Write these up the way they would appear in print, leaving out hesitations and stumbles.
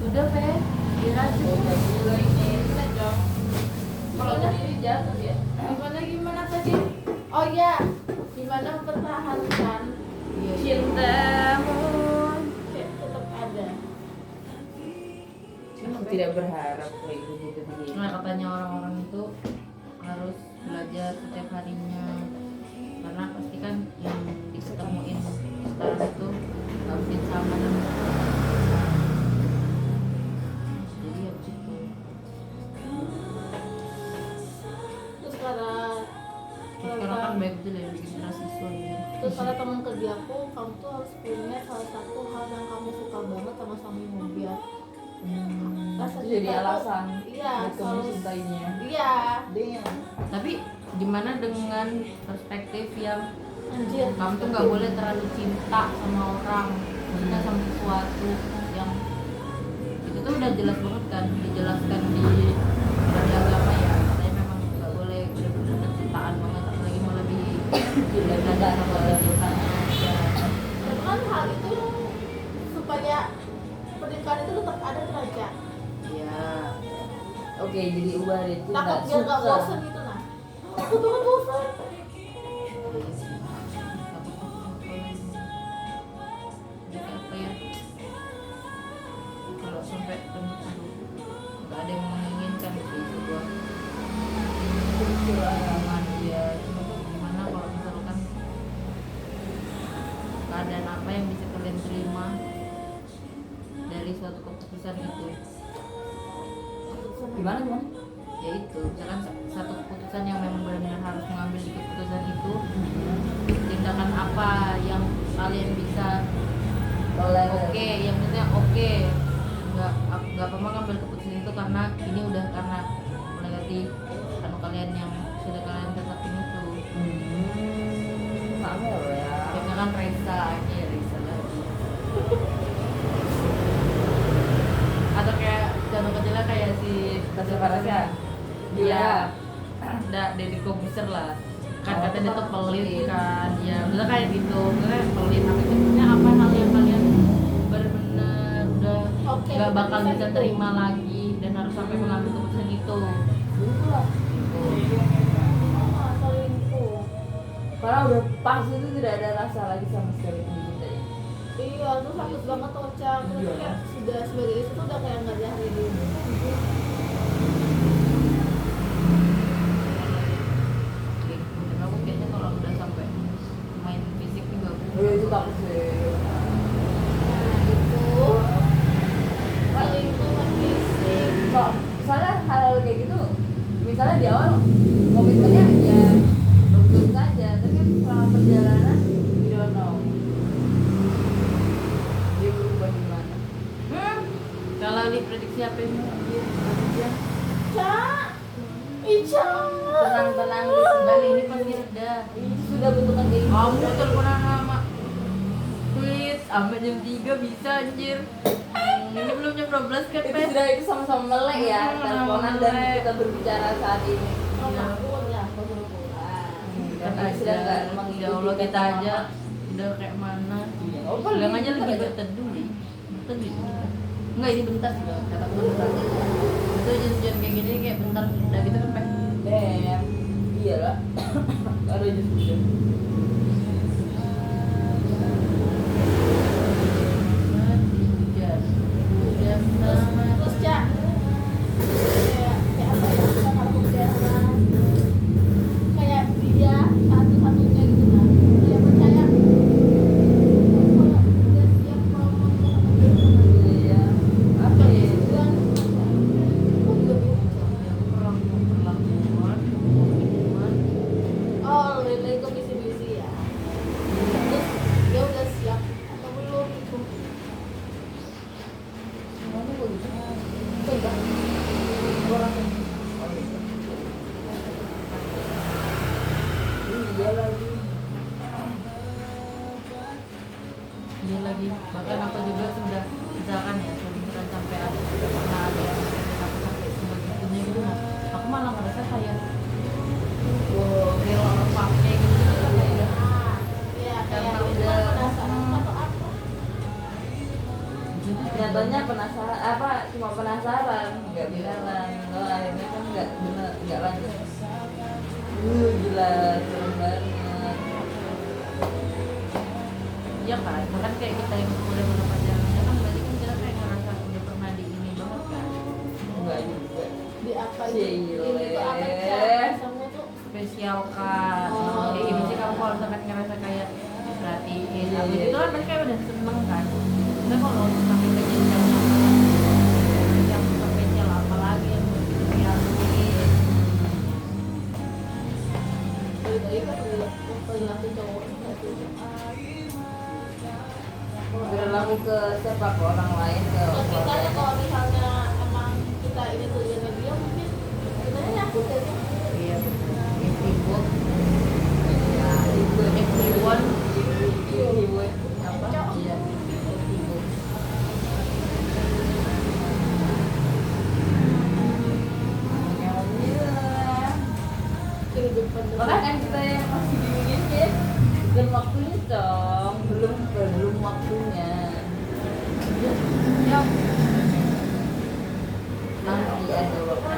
Udah Fe, biar aja. Mulai ini dong. Kalau berdiri jatuh ya. Gimana tadi? Oh iya, gimana mempertahankan Cintamu. tetap ada. Aku tidak berharap kayak gitu begini. Nah, katanya orang-orang itu harus belajar setiap harinya, karena pasti kan yang diketemuin sekarang itu nggak mungkin sama dan jadi ya gitu. Terus karena Sekarang kan baik itu dari bikin mahasiswa ya. terus kata teman kerja aku, kamu tuh harus punya salah satu hal yang kamu suka banget sama suamimu biar rasa Itu jadi cinta tuh- alasan iya buat kamu selalu mencintainya. iya Damn. Tapi gimana dengan perspektif yang anjir kamu tuh nggak boleh terlalu cinta sama orang, maksudnya sama sesuatu yang itu tuh udah jelas banget kan, dijelaskan di agama ya, katanya memang nggak boleh bener-bener kecintaan banget, apalagi melebihi daripada sama cintanya ya. dan kan hal itu supaya pernikahan itu tetap ada derajat Ya. Oke, jadi ubah itu takut nggak biar nggak suka. bosan gitu nah aku tuh kan bosan Jadi apa ya, kalau sampai aduh, nggak ada yang menginginkan sih sebuah hubungan dia, cuma gimana kalau misalkan keadaan apa yang bisa kalian terima dari suatu keputusan itu. Gimana gimana? Ya itu, misalkan satu keputusan yang memang benar-benar harus mengambil di keputusan itu, tindakan apa yang kalian bisa Boleh. oke, yang penting oke, nggak apa-apa ngambil keputusan itu karena ini udah karena mendekati anu kalian yang sudah kalian tetapin itu. Sama ya lo ya. Ya misalkan Reza aja ya Reza lagi. Atau kayak contoh kecilnya kayak si Tasya Farasya. Iya, udah Deddy Kobuser lah. Kan katanya dia tuh pelit kan, ya misalnya kayak gitu, misalnya pelit. Tapi sebenarnya apa hal yang kalian benar-benar udah Oke, nggak bakal bisa bisa gitu. terima lagi dan harus sampai mengambil keputusan itu. Betul lah. Gitu. oh, selingkuh Karena udah pas itu tidak ada rasa lagi sama sekali mencintai. iya tuh sakit banget Ocha terus Iya. kayak sudah sebagai istri tuh udah kayak nggak ada hari ini Gitu. Dan aku kayaknya kalau udah sampai main fisik juga aku Oh, itu takut sih. nah itu selingkuh fisik Soalnya hal kayak gitu, misalnya di awal komitmennya ya bagus saja, tapi kan selama perjalanan we don't know dia berubah gimana. kalau diprediksi apa yang dia Cak Ica Tenang kembali ini pasti reda. ini sudah bentukan kayak Kamu teleponan sama Tweet sampai jam 3 bisa anjir. Ini belum jam 12 kan, itu Pe? sudah itu sama-sama melek ya, teleponan dan melek. kita berbicara saat ini. oh aku ya aku suruh pulang Kita Karena sudah nggak aja, mengikuti ya Allah kita kata aja mama. udah kayak mana. Oh, Bilang aja bentar lagi aja. berteduh nih. Berteduh. Enggak, ini bentar sih Bang. Kata aku bentar. Itu hujan kayak gini kayak bentar. Udah gitu kan, Pe? Damn, iyalah. Ada jas hujan. Hujan. Hujan sama. terus Cak kayak apa ya kita kalau kebenaran kayak dia satu-satunya gitu kan dia percaya kalau dia siap kalau mau nikah sama dia Iya. Apa ya? dan aku juga bingung Cak. Perlakuan. oh lebih ke misi-misi ya terus dia udah siap atau belum gitu Semuanya bagus. cuma penasaran, nggak beneran. Kalau akhirnya kan nggak lanjut. Gila, serem banget. Iya kan, bahkan kayak kita yang udah pernah pacaran kan berarti kan kita kayak ngerasa udah pernah di ini banget kan. Enggak juga. Di apa Cile. ini tuh apa cara sama tuh Spesial kan. Oh. Kayak gini sih kamu kalau sampai ngerasa kayak perhatiin Iya, apa iya, gitu kan iya. mereka udah seneng kan. Tapi kalau sampai kejadian yang spesial apalagi yang spesial balik lagi kan perilaku cowok itu. Berlaku ke siapa? Ke orang lain, ke Kalau kita keluarga. ya kalau misalnya emang kita ini tuh dia mungkin kita nyakutin ya. iya betul. Ibu Ya, itu Ibuan ibu apa? iya ibu Kehidupan Makanya kan kita yang masih gini ya, belum waktunya dong, belum waktunya. ya Nanti ada waktu.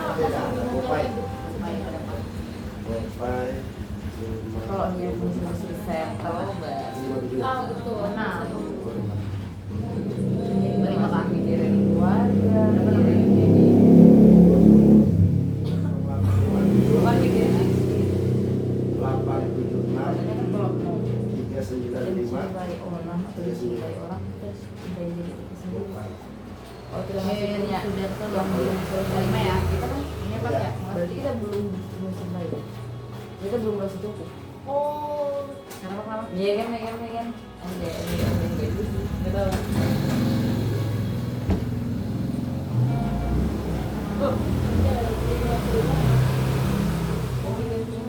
Kalau dia masih settle, mbak. Ah betul. nah Terima kasih mikirin keluarga, mikirin bukan mikirin istri. Maksudnya kan kalau mau mencintai orang atau dicintai orang terus cintai diri kita sendiri. Oh tidak maksudnya sudah yang belum selesai terima ya kita kan ini apa ya berarti kita belum selesai. Kita belum merasa cukup. Oh, kenapa Iya kan. Ada nggak itu sih. Nggak tahu.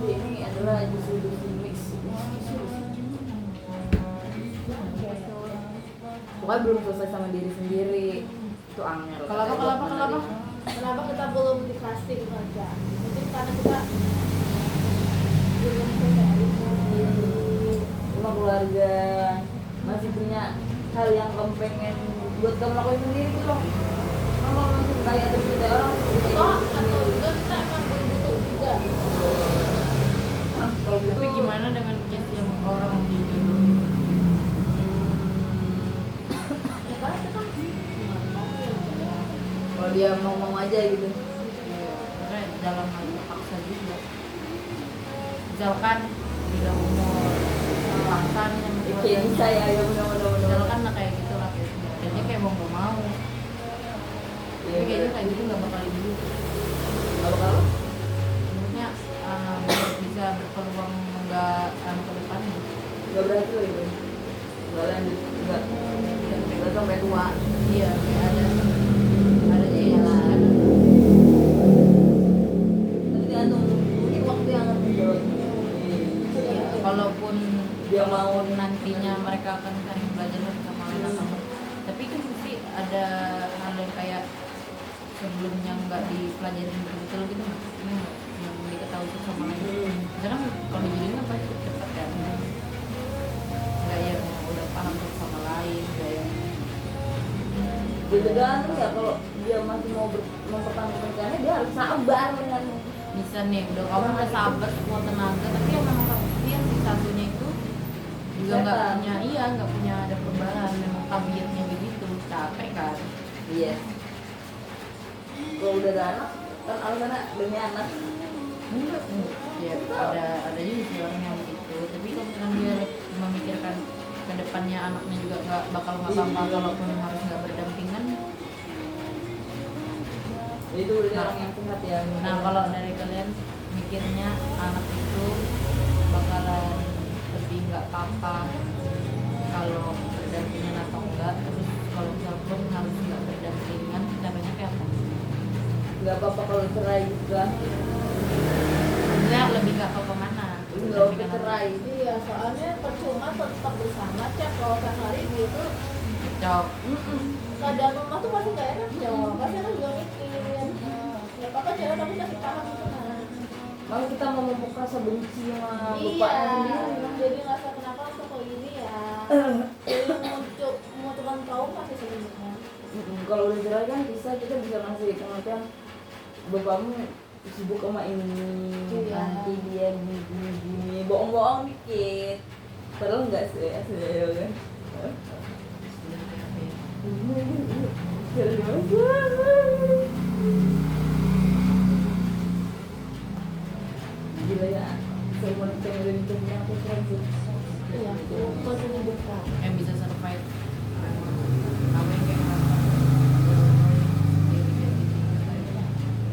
Ini adalah justru mix. Pokoknya belum selesai sama diri sendiri. Itu angel. kenapa kita belum dikasih gitu aja? Mungkin karena kita belum selesai. Cuma keluarga masih punya hal yang kamu pengen buat kamu lakuin sendiri gitu loh. Kamu masih kayak ada cerita orang Oh, atau juga kita emang belum butuh juga. kalau gitu tapi gimana dengan case yang orang di Ya kan kita mau ya. kalau dia mau aja gitu. karena dalam hal paksa juga misalkan bila umur paksa nih sama Kayak keluarganya. bisa ya bener-bener. misalkan lah kayak gitu lah kayaknya kayak mau nggak mau tapi kayaknya kayak gitu nggak bakal ibu Kalau maksudnya bisa berpeluang nggak ke depannya nggak berhasil gitu. Nggak lanjut, nggak sampai tua. iya kayak ada Iya. ada Tapi tergantung mungkin waktu yang akan menjawab. Iya, kalaupun Dia mau nantinya mereka akan saling belajar satu sama lain atau enggak. Tapi kan pasti ada hal yang kayak sebelumnya nggak dipelajarin betul gitu ini yang diketahui satu sama lain. Misalkan kalau dijadiin kan pasti cepat kan. Nggak yang udah paham satu sama lain, nggak yang Dia tergantung ya kalau dia masih mau mempertahankan pernikahannya dia harus sabar dengan bisa nih udah kamu udah sabar semua tenaga tapi yang memang yang si satunya itu juga nggak Setan. punya nggak punya ada perubahan memang tabiatnya begitu capek kan. iya. Kalau udah ada anak kan alasannya demi anak. Enggak, ya ada juga sih orang yang begitu. Tapi kalau misalkan dia memikirkan ke depannya anaknya juga nggak bakal apa-apa kalaupun harus nggak berdampingan. Itu udah orang yang sehat ya. Nah kalau dari kalian mikirnya anak itu bakalan lebih nggak apa-apa kalau berdampingan atau enggak. Terus kalau misalkan harus nggak berdampingan, caranya kayak apa? Nggak apa-apa kalau cerai juga. Enggak, lebih nggak apa-apa mana? Nggak usah cerai. Iya, soalnya percuma tetap bersama cek kalau tiap hari gitu. Cok. Keadaan rumah tuh pasti gak enak ya, pasti kan juga mikirin. Ya apa-apa cewek tapi kasih paham gitu kan. Kalau kita mau memupuk rasa benci sama Iya, bapaknya sendiri. jadi ngerasa kenapa langsung kayak gini ya. Jadi mau cuma tahu pasti sebenarnya. Kalau udah cerai kan bisa, kita bisa ngasih pengertian bapakmu sibuk sama ini, Iya. nanti dia gini, bohong-bohong dikit. Padahal enggak sih, asli ya kan. Gila ya, semua temen temen aku keren sih. Iya, kok sini buka. Yang bisa survive kamu yang kayak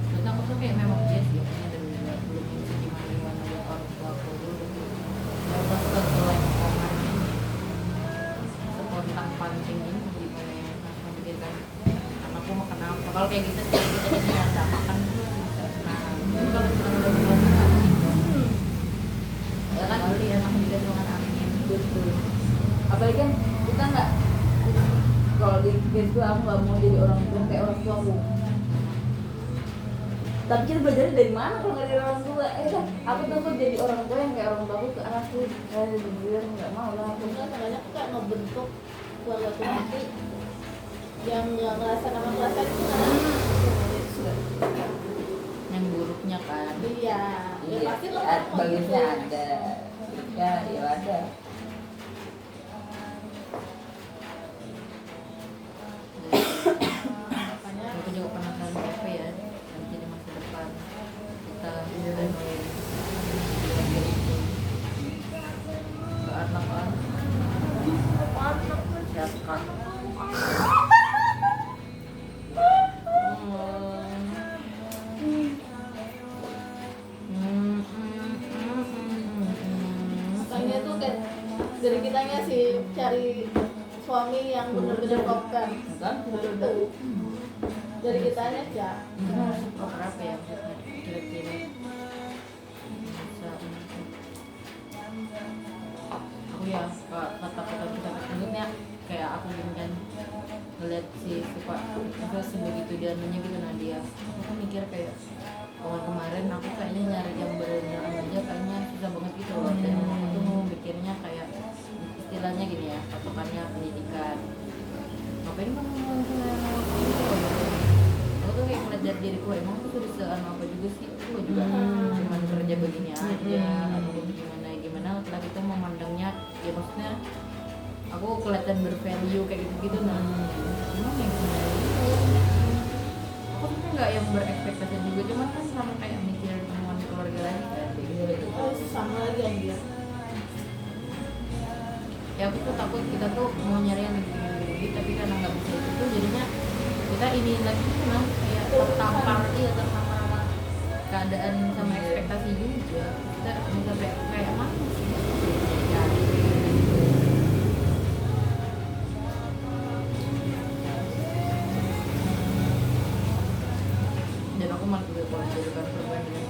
terus aku tuh kayak memang dia sih dan belum bisa gimana buat orang tua aku dulu ya pas setelah omongan ini spontan pancing ini gimana ya langsung mikirkan anakku makan apa kalau kayak gitu sih kita jadi ada makan nah itu kalau kita udah berkeluarga ya kan beli enak juga dengan angin Betul. Apalagi kan kita nggak, kalau di case gue aku nggak mau jadi orang tua kayak orang tuaku. Tapi kita belajar dari mana kalau nggak dari orang tua? Kan aku tuh jadi orang tua yang kayak orang tuaku ke anakku. Jujur nggak mau lah aku. Enggak, kadang aku kayak ngebentuk keluarga aku nanti yang nggak ngerasa nama ngerasa itu kan. yang buruknya kan Iya, ya pasti lo kan mau bagusnya gitu. ada. Ya ada. Makanya aku juga penasaran apa ya nanti di masa depan kita menemuin ke anak-anak siapkan makanya tuh kayak dari kitanya sih cari suami yang benar-benar proper. Kan? Itu dari kitanya aja. Proper apa ya maksudnya kira-kira bisa aku ya kata-kata kita menurutnya kayak aku gini kan ngeliat si Pak apa sebegitu dia nanya gitu nah dia aku mikir kayak kemarin aku kayaknya nyari yang benar-benar aja kayaknya susah banget gitu loh dan aku tuh mau mikirnya kayak istilahnya gini ya patokannya pendidikan ngapain kamu mau aku tuh kayak ngeliat dari diriku emang aku tuh bisa apa juga sih aku juga cuman kerja begini aja atau gimana setelah kita memandangnya ya maksudnya aku kelihatan bervalue kayak gitu-gitu nah emang yang sebenarnya aku sebenarnya nggak yang berekspektasi juga cuman kan sama kayak mikir temuan keluarga lagi kan kayak gitu. Terus sama lagi anjir. Ya aku tuh takut kita tuh mau nyari yang gini-gini tapi karena nggak bisa itu tuh jadinya kita ini lagi nah kayak tertampar tertampar sama keadaan sama ekspektasi juga kita bisa kayak mana sih ya. Dan aku malah juga kalau menjadikan perbandingan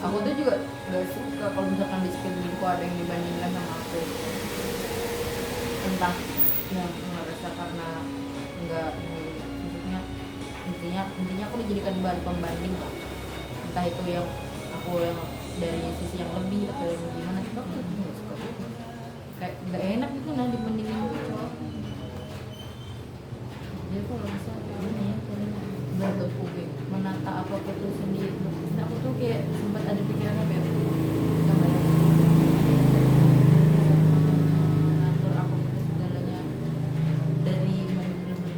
aku tuh juga gak suka kalau misalkan di sekelilingku ada yang dibandingkan sama aku entah yang ngerasa karena enggak maksudnya intinya aku dijadikan bahan pembanding lah entah itu yang aku yang dari sisi yang lebih atau yang gimana tapi aku tuh gak suka gitu kayak gak enak gitu nah dibandingin gitu jadi kalau bisa gimana ya caranya bentuk publik menata apa itu sendiri nah, aku tuh kayak sempat ada pikiran apa ya ngatur apa itu segalanya dari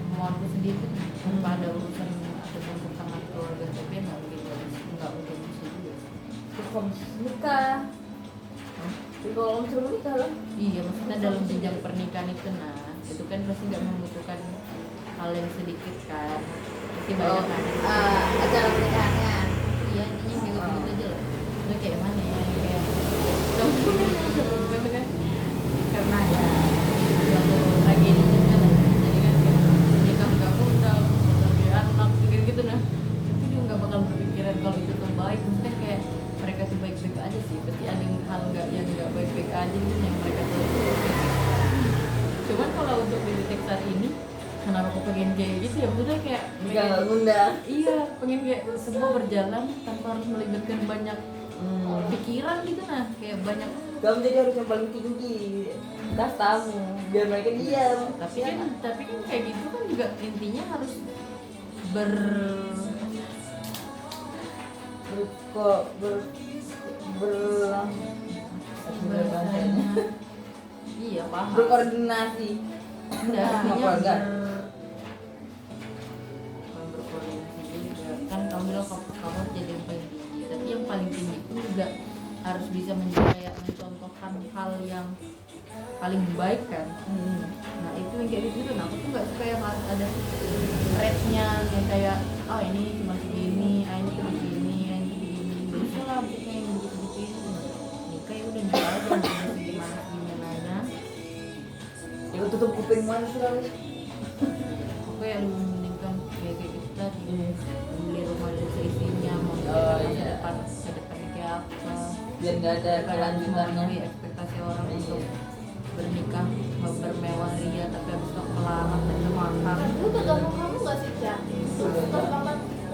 kemauanku sendiri tuh tanpa ada urusan atau campur tangan keluarga tapi nggak mungkin bisa juga Terus kamu nikah. Kalau kamu suruh nikah lah. iya maksudnya dalam jenjang pernikahan itu nah itu kan pasti nggak membutuhkan hal yang sedikit kan pasti banyak kan Acara pernikahannya. iya intinya kayak gitu aja lah itu kayak mana ya kayak itu kan karena ya suatu tragedi juga lah jadi kan kayak nikah nggak undang tapi anak gitu nah itu juga nggak bakal berpikiran kalau itu tuh baik maksudnya kayak mereka tuh baik-baik aja sih pasti ada hal nggak yang nggak baik-baik aja gitu yang mereka tuh cuman kalau untuk di titik saat ini kenapa aku pengen kayak gitu ya maksudnya kayak Nggak ngundang. iya pengen kayak semua berjalan tanpa harus melibatkan banyak pikiran gitu nah kayak banyak Kamu jadi harus yang paling tinggi kastamu biar mereka diam. Tapi kan kayak gitu kan juga intinya harus ber bahasanya. Iya paham. berkoordinasi. Enggak, Sama artinya keluarga. bukan berkoordinasi juga. Kan kamu bilang kamu jadi yang paling tinggi, tapi yang paling tinggi itu juga harus bisa kayak mencontohkan hal yang paling baik kan. Nah itu yang kayak gitu. Nah aku tuh nggak suka yang harus ada rate-nya yang kayak oh ini cuma segini, ini tuh begini, ini tuh begini. Gak usah lah bukan yang begitu-begitu itu. Nikah ya udah nikah aja, mau gimana aja. Ya tutup kuping mana sih kali? Aku yang mendingkan kayak gitu tadi. Beli rumah dari seisinya, mau Oh, ke iya. depan kayak apa. Biar nggak ada kelanjutannya. Memenuhi ekspektasi orang Iya. untuk bernikah bermewah ria tapi habis itu melarat dan makan. Itu tergantung kamu nggak sih, Cak?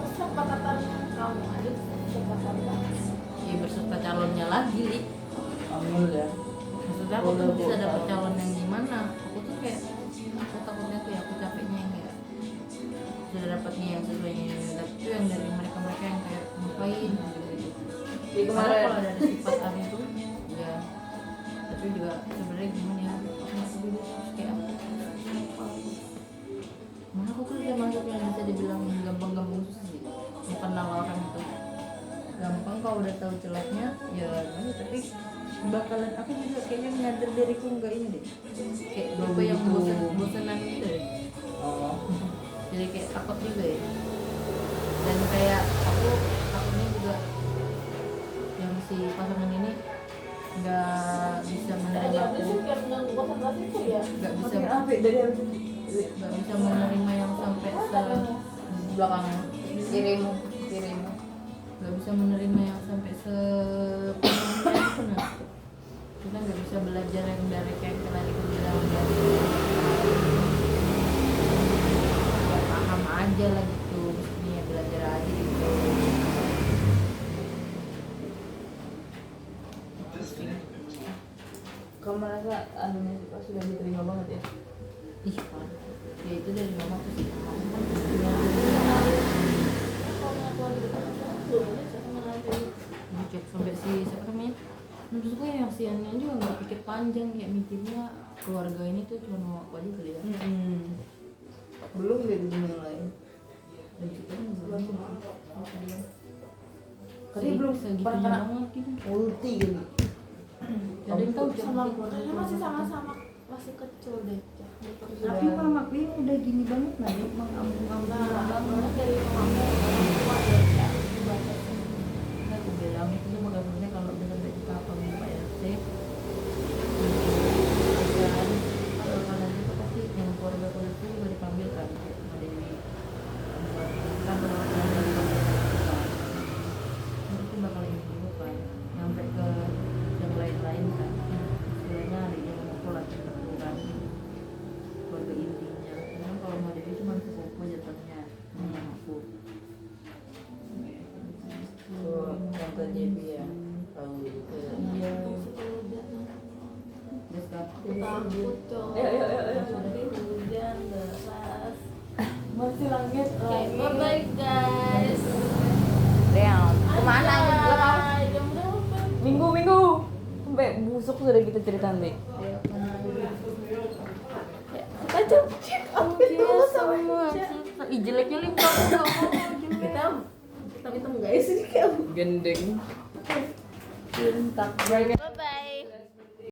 Kesepakatan kamu aja, kesepakatan kamu. Ya berserta calonnya lagi. Amul ya. Maksudnya aku tuh bisa dapet calon yang gimana? Aku tuh kayak aku takutnya tuh ya aku capeknya yang kayak sudah dapatnya yang sesuai tapi itu yang dari mereka yang kayak ngapain gitu. Jadi Padahal kalau kemarin dari sifat Ari itu ya tapi juga sebenarnya gimana ya aku masih dulu terus kayak apa mana aku tuh udah masuk yang bisa dibilang gampang-gampang susah sih yang kenal orang itu gampang kalau udah tahu celahnya ya gimana, tapi bakalan aku juga kayaknya nyadar diriku enggak ini deh kayak apa yang bosanan gitu deh. oh. Jadi kayak takut juga ya dan kayak aku takutnya juga yang si pasangan ini nggak bisa menerima Ada aku sih yang konsentrasi itu ya. nggak bisa Makin apa dari harus nggak bisa menerima yang sampai belakang kirimu. nggak bisa menerima yang sampai sepenuhnya itu nah kita nggak bisa belajar yang dari kayak tadi aku bilang dari ya paham aja lah gitu mestinya belajar aja gitu. Kamu merasa anunya sudah diterima banget ya? Ih Pak, ya itu dari mama tuh sih kamu kan Kalau ngaku lagi dekat belum ada saya mengenai cek sampai si siapa namanya menurut gue yang siannya juga nggak pikir panjang kayak mikirnya keluarga ini tuh cuma mau aku aja kali ya Belum dari dunia lain. dan kita kan belum Katanya belum pernah kena banget gitu ulti gitu. jadi tahu sama cuma keluarganya masih sama-sama masih kecil deh. tapi mamaku ini udah gini banget nah dia mengambung-ambung banget Dari mamamu orang tua ya, dibaca nah, aku bilang itu sama gabungnya kalau udah sampai kita apa nih Pak RT kalau kalian itu pasti yang keluarga kulit itu juga dipanggil kan sama Dewi kan perwakilan dari itu bakal ini dulu kan sampai ke yang lain-lain kan istilahnya adiknya mau lagi keturunan keluarga intinya karena kalau mau Dewi cuma sepupu jatuhnya yang aku Yang ke JB ya. Tahu. iya terus takut cowok. Ayo. Hujan deras. Masih langit. Oke, bye bye guys. Damn. Kemana? Anjay, jam berapa? Minggu. Sampai busuk sudah kita ceritain deh. Kita cek update dulu sama Ih jeleknya Limpa aku nggak mau jelek. kita hitam guys ini kayak Gendeng. Cinta.